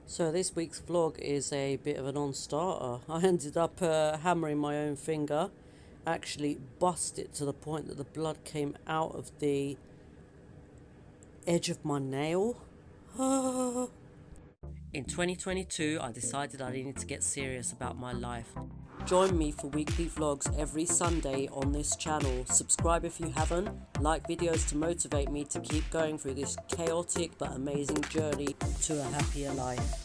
So this week's vlog is a bit of a non-starter. I ended up hammering my own finger, actually bust it to the point that the blood came out of the edge of my nail. In 2022, I decided I needed to get serious about my life. Join me for weekly vlogs every Sunday on this channel. Subscribe if you haven't. Like videos to motivate me to keep going through this chaotic but amazing journey to a happier life.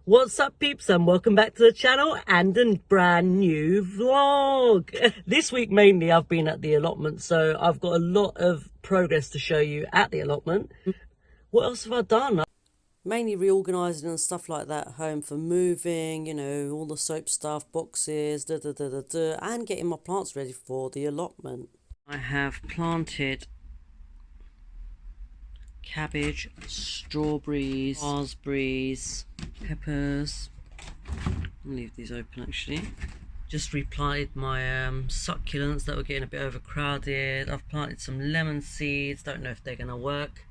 What's up, peeps, and welcome back to the channel and a brand new vlog. This week mainly I've been at the allotment, so I've got a lot of progress to show you at the allotment. What else have I done? Mainly reorganising and stuff like that at home for moving, you know, all the soap stuff, boxes, and getting my plants ready for the allotment. I have planted cabbage, strawberries, raspberries, peppers. I'll leave these open actually. Just replanted my succulents that were getting a bit overcrowded. I've planted some lemon seeds, don't know if they're going to work.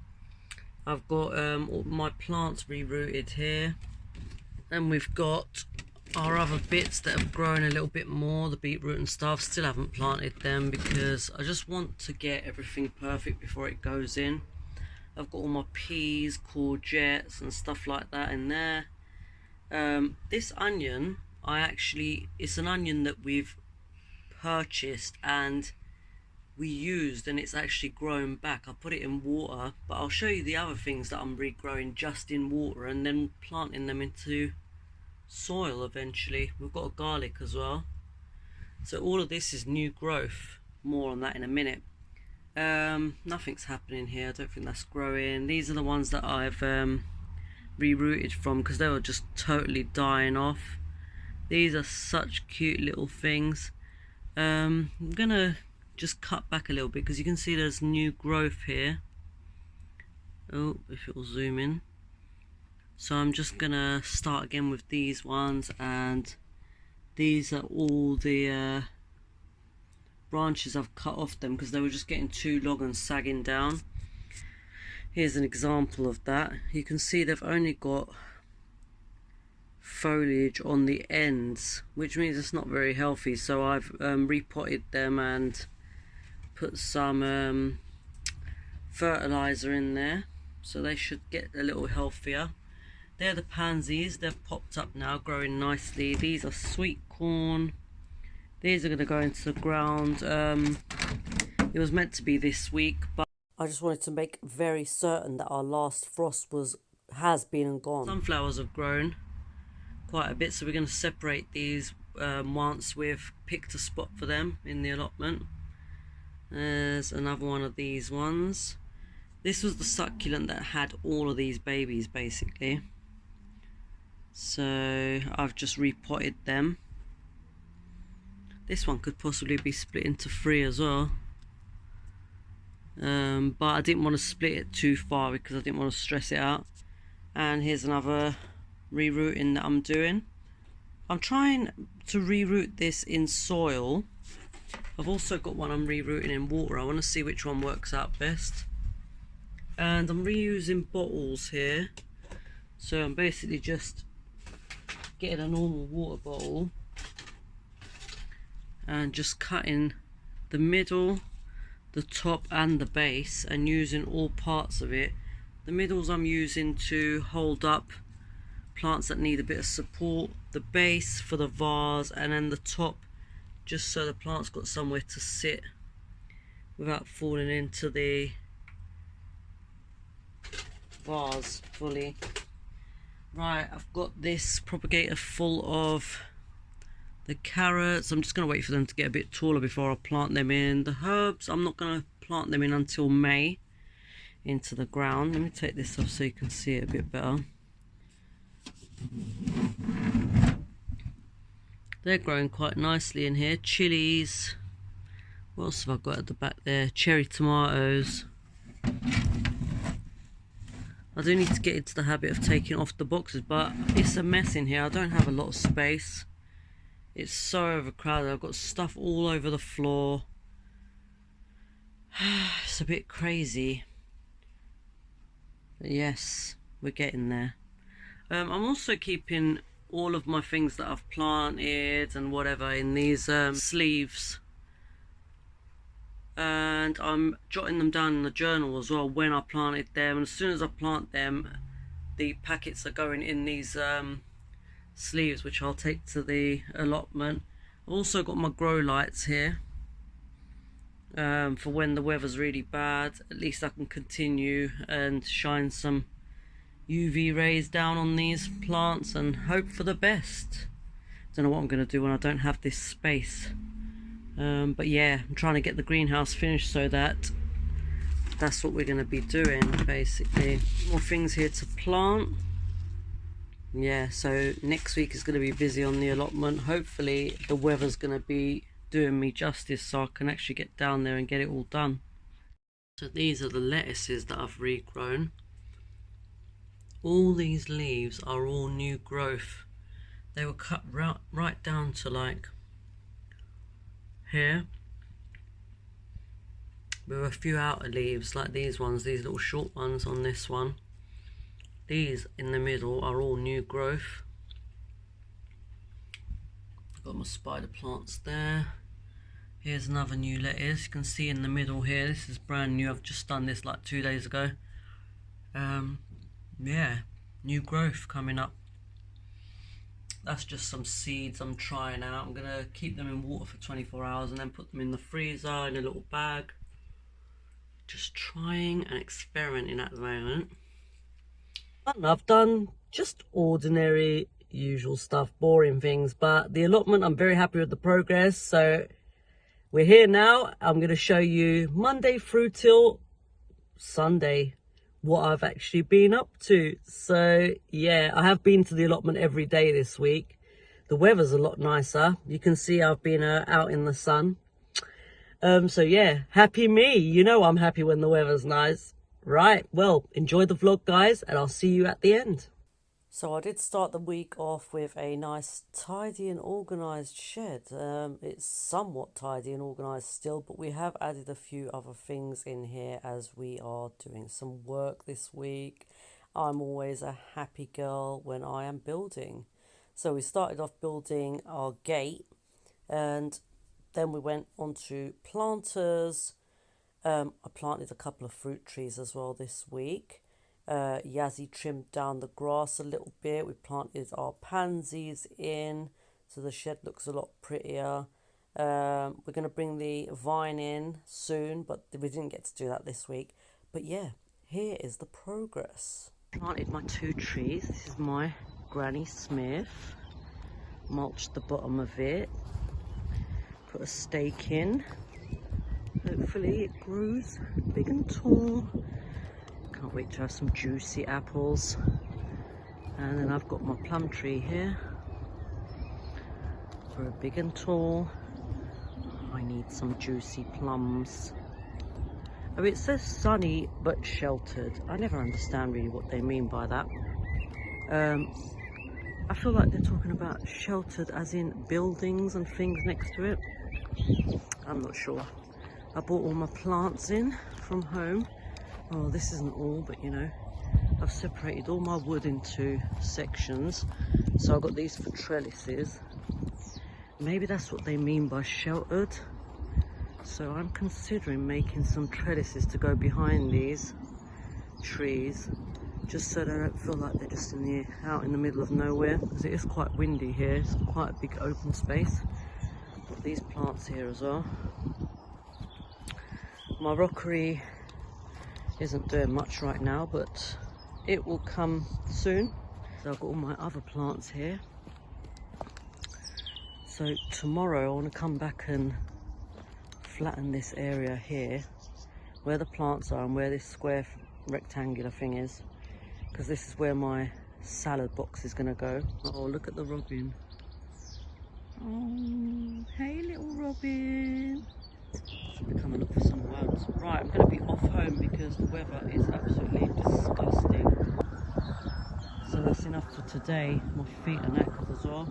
I've got all my plants rerouted here. Then we've got our other bits that have grown a little bit more, the beetroot and stuff. Still haven't planted them because I just want to get everything perfect before it goes in. I've got all my peas, courgettes and stuff like that in there. This onion, it's an onion that we've purchased and we used, and it's actually grown back. I put it in water, but I'll show you the other things that I'm regrowing just in water and then planting them into soil eventually. We've got a garlic as well. So all of this is new growth. More on that in a minute. Nothing's happening here. I don't think that's growing. These are the ones that I've rerouted from because they were just totally dying off. These are such cute little things. I'm gonna just cut back a little bit because you can see there's new growth here. Oh, if it will zoom in. So I'm just gonna start again with these ones, and these are all the branches I've cut off them because they were just getting too long and sagging down. Here's an example of that. You can see they've only got foliage on the ends, which means it's not very healthy. So I've repotted them and put some fertilizer in there, so they should get a little healthier. They're the pansies. They've popped up now, growing nicely. These are sweet corn. These are going to go into the ground. It was meant to be this week, but I just wanted to make very certain that our last frost has been and gone. Sunflowers have grown quite a bit, so we're going to separate these once we've picked a spot for them in the allotment. There's another one of these ones. This was the succulent that had all of these babies basically. So I've just repotted them. This one could possibly be split into 3 as well. But I didn't want to split it too far because I didn't want to stress it out. And here's another rerouting that I'm doing. I'm trying to reroot this in soil. I've also got one I'm rerouting in water. I want to see which one works out best. And I'm reusing bottles here. So I'm basically just getting a normal water bottle and just cutting the middle, the top and the base, and using all parts of it. The middles I'm using to hold up plants that need a bit of support, the base for the vase, and then the top just so the plant's got somewhere to sit without falling into the vase fully. Right, I've got this propagator full of the carrots. I'm just going to wait for them to get a bit taller before I plant them in. The herbs, I'm not going to plant them in until May into the ground. Let me take this off so you can see it a bit better. They're growing quite nicely in here. Chilies. What else have I got at the back there? Cherry tomatoes. I do need to get into the habit of taking off the boxes, but it's a mess in here. I don't have a lot of space. It's so overcrowded. I've got stuff all over the floor. It's a bit crazy. But yes, we're getting there. I'm also keeping all of my things that I've planted and whatever in these sleeves, and I'm jotting them down in the journal as well when I planted them, and as soon as I plant them, the packets are going in these sleeves, which I'll take to the allotment. I've also got my grow lights here for when the weather's really bad. At least I can continue and shine some UV rays down on these plants and hope for the best. Don't know what I'm going to do when I don't have this space, but yeah, I'm trying to get the greenhouse finished so that that's what we're going to be doing basically. More things here to plant. Yeah, so next week is going to be busy on the allotment. Hopefully the weather's going to be doing me justice so I can actually get down there and get it all done. So these are the lettuces that I've regrown. All these leaves are all new growth. They were cut right down to like here. There were a few outer leaves like these ones, these little short ones on this one. These in the middle are all new growth. I've got my spider plants there. Here's another new lettuce. You can see in the middle here, this is brand new. I've just done this like 2 days ago. Yeah, new growth coming up. That's just some seeds I'm trying out. I'm going to keep them in water for 24 hours and then put them in the freezer in a little bag. Just trying and experimenting at the moment. I've done just ordinary, usual stuff, boring things, but the allotment, I'm very happy with the progress. So we're here now. I'm going to show you Monday through till Sunday what I've actually been up to. So yeah, I have been to the allotment every day this week. The weather's a lot nicer. You can see I've been out in the sun. So yeah, happy me. You know I'm happy when the weather's nice. Right, well, enjoy the vlog, guys, and I'll see you at the end. So I did start the week off with a nice tidy and organised shed. It's somewhat tidy and organised still, but we have added a few other things in here as we are doing some work this week. I'm always a happy girl when I am building. So we started off building our gate, and then we went on to planters. I planted a couple of fruit trees as well this week. Yazzie trimmed down the grass a little bit. We planted our pansies in, so the shed looks a lot prettier. We're going to bring the vine in soon, but we didn't get to do that this week. But yeah, here is the progress. Planted my 2 trees. This is my Granny Smith. Mulched the bottom of it. Put a stake in. Hopefully it grows big and tall. Can't wait to have some juicy apples. And then I've got my plum tree here. Grow big and tall. I need some juicy plums. Oh, it says sunny but sheltered. I never understand really what they mean by that. I feel like they're talking about sheltered as in buildings and things next to it. I'm not sure. I bought all my plants in from home. Oh, this isn't all, but you know, I've separated all my wood into sections. So I've got these for trellises. Maybe that's what they mean by sheltered. So I'm considering making some trellises to go behind these trees, just so they don't feel like they're just out in the middle of nowhere, because it is quite windy here. It's quite a big open space. Got these plants here as well. My rockery isn't doing much right now, but it will come soon. So I've got all my other plants here. So tomorrow I want to come back and flatten this area here, where the plants are and where this square rectangular thing is, because this is where my salad box is going to go. Oh, look at the robin. Oh, hey little robin. We're coming up for some worms. Right, I'm going to be off home because the weather is absolutely disgusting. So that's enough for today. My feet are knackered as well.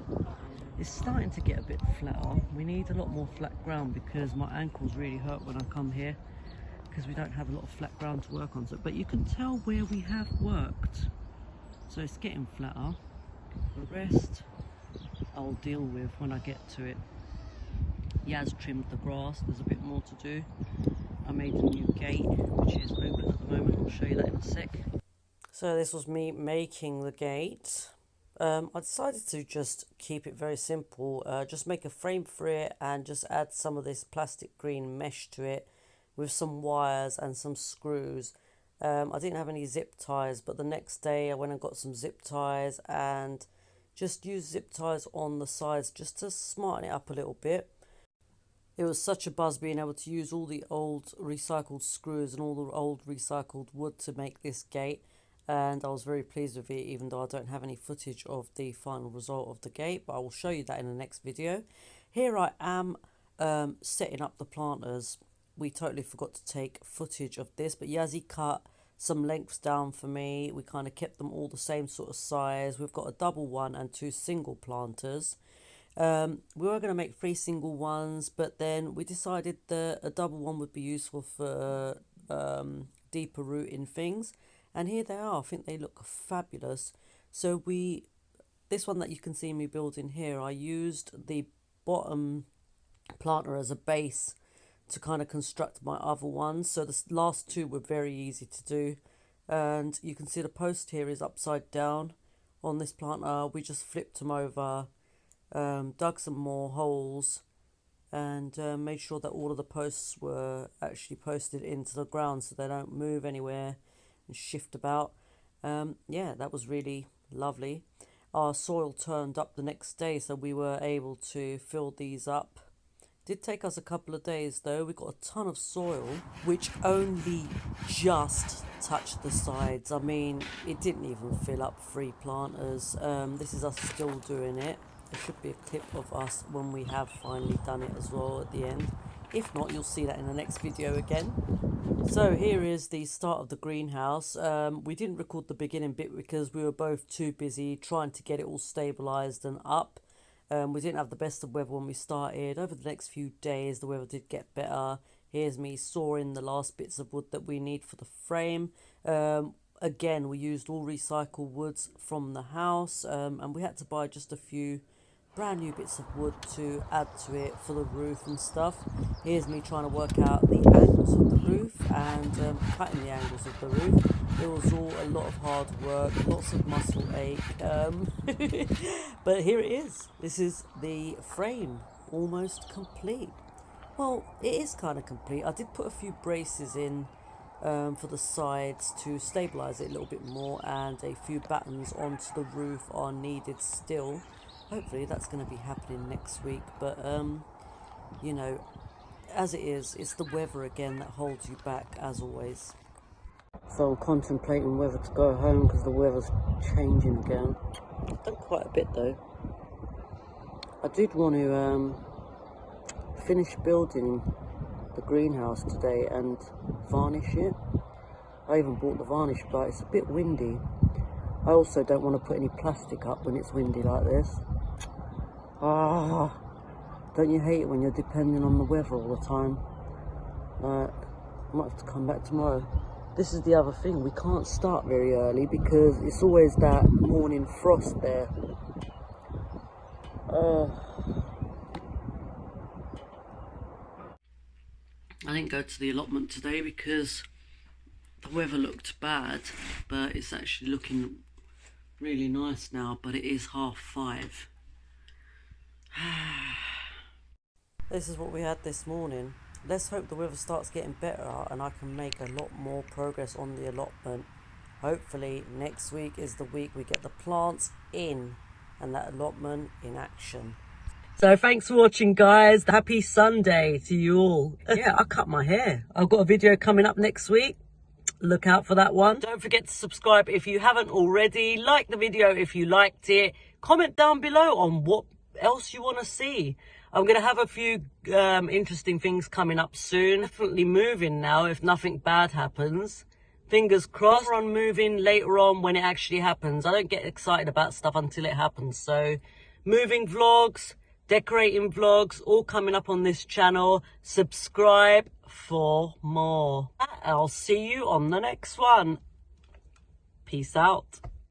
It's starting to get a bit flatter. We need a lot more flat ground because my ankles really hurt when I come here. because we don't have a lot of flat ground to work on. So, but you can tell where we have worked. So it's getting flatter. The rest I'll deal with when I get to it. Yaz trimmed the grass, there's a bit more to do. I made a new gate, which is open at the moment. I'll show you that in a sec. So this was me making the gate. I decided to just keep it very simple, just make a frame for it and just add some of this plastic green mesh to it with some wires and some screws. I didn't have any zip ties, but the next day I went and got some zip ties and just used zip ties on the sides just to smarten it up a little bit. It was such a buzz being able to use all the old recycled screws and all the old recycled wood to make this gate, and I was very pleased with it, even though I don't have any footage of the final result of the gate, but I will show you that in the next video. Here I am setting up the planters. We totally forgot to take footage of this, but Yazzie cut some lengths down for me. We kind of kept them all the same sort of size. We've got a double one and 2 single planters. We were going to make 3 single ones, but then we decided that a double one would be useful for deeper rooting things. And here they are. I think they look fabulous. So this one that you can see me building here, I used the bottom planter as a base to kind of construct my other ones. So the last 2 were very easy to do. And you can see the post here is upside down on this planter. We just flipped them over, dug some more holes, and made sure that all of the posts were actually posted into the ground so they don't move anywhere and shift about. Yeah, that was really lovely. Our soil turned up the next day, so we were able to fill these up. Did take us a couple of days though. We got a ton of soil which only just touched the sides. I mean, it didn't even fill up 3 planters. This is us still doing it. There should be a clip of us when we have finally done it as well at the end. If not, you'll see that in the next video again. So here is the start of the greenhouse. We didn't record the beginning bit because we were both too busy trying to get it all stabilised and up. We didn't have the best of weather when we started. Over the next few days, the weather did get better. Here's me sawing the last bits of wood that we need for the frame. Again, we used all recycled woods from the house, and we had to buy just a few brand new bits of wood to add to it for the roof and stuff. Here's me trying to work out the angles of the roof and cutting the angles of the roof. It was all a lot of hard work, lots of muscle ache, but here it is. This is the frame, almost complete. Well, it is kind of complete. I did put a few braces in for the sides to stabilise it a little bit more, and a few battens onto the roof are needed still. Hopefully that's going to be happening next week, but you know, as it is, it's the weather again that holds you back as always. So I'm contemplating whether to go home because the weather's changing again. I've done quite a bit though. I did want to finish building the greenhouse today and varnish it. I even bought the varnish, but it's a bit windy. I also don't want to put any plastic up when it's windy like this. Don't you hate it when you're depending on the weather all the time? I might have to come back tomorrow. This is the other thing, we can't start very early because it's always that morning frost there. I didn't go to the allotment today because the weather looked bad, but it's actually looking really nice now, but it is 5:30. This is what we had this morning. Let's hope the weather starts getting better and I can make a lot more progress on the allotment. Hopefully next week is the week we get the plants in and that allotment in action. So thanks for watching, guys. Happy Sunday to you all. Yeah, I cut my hair. I've got a video coming up next week. Look out for that one. Don't forget to subscribe if you haven't already. Like the video if you liked it. Comment down below on what else you want to see. I'm going to have a few interesting things coming up soon. Definitely moving now if nothing bad happens. Fingers crossed on moving later on when it actually happens. I don't get excited about stuff until it happens. So moving vlogs, decorating vlogs, all coming up on this channel. Subscribe, for more. I'll see you on the next one. Peace out.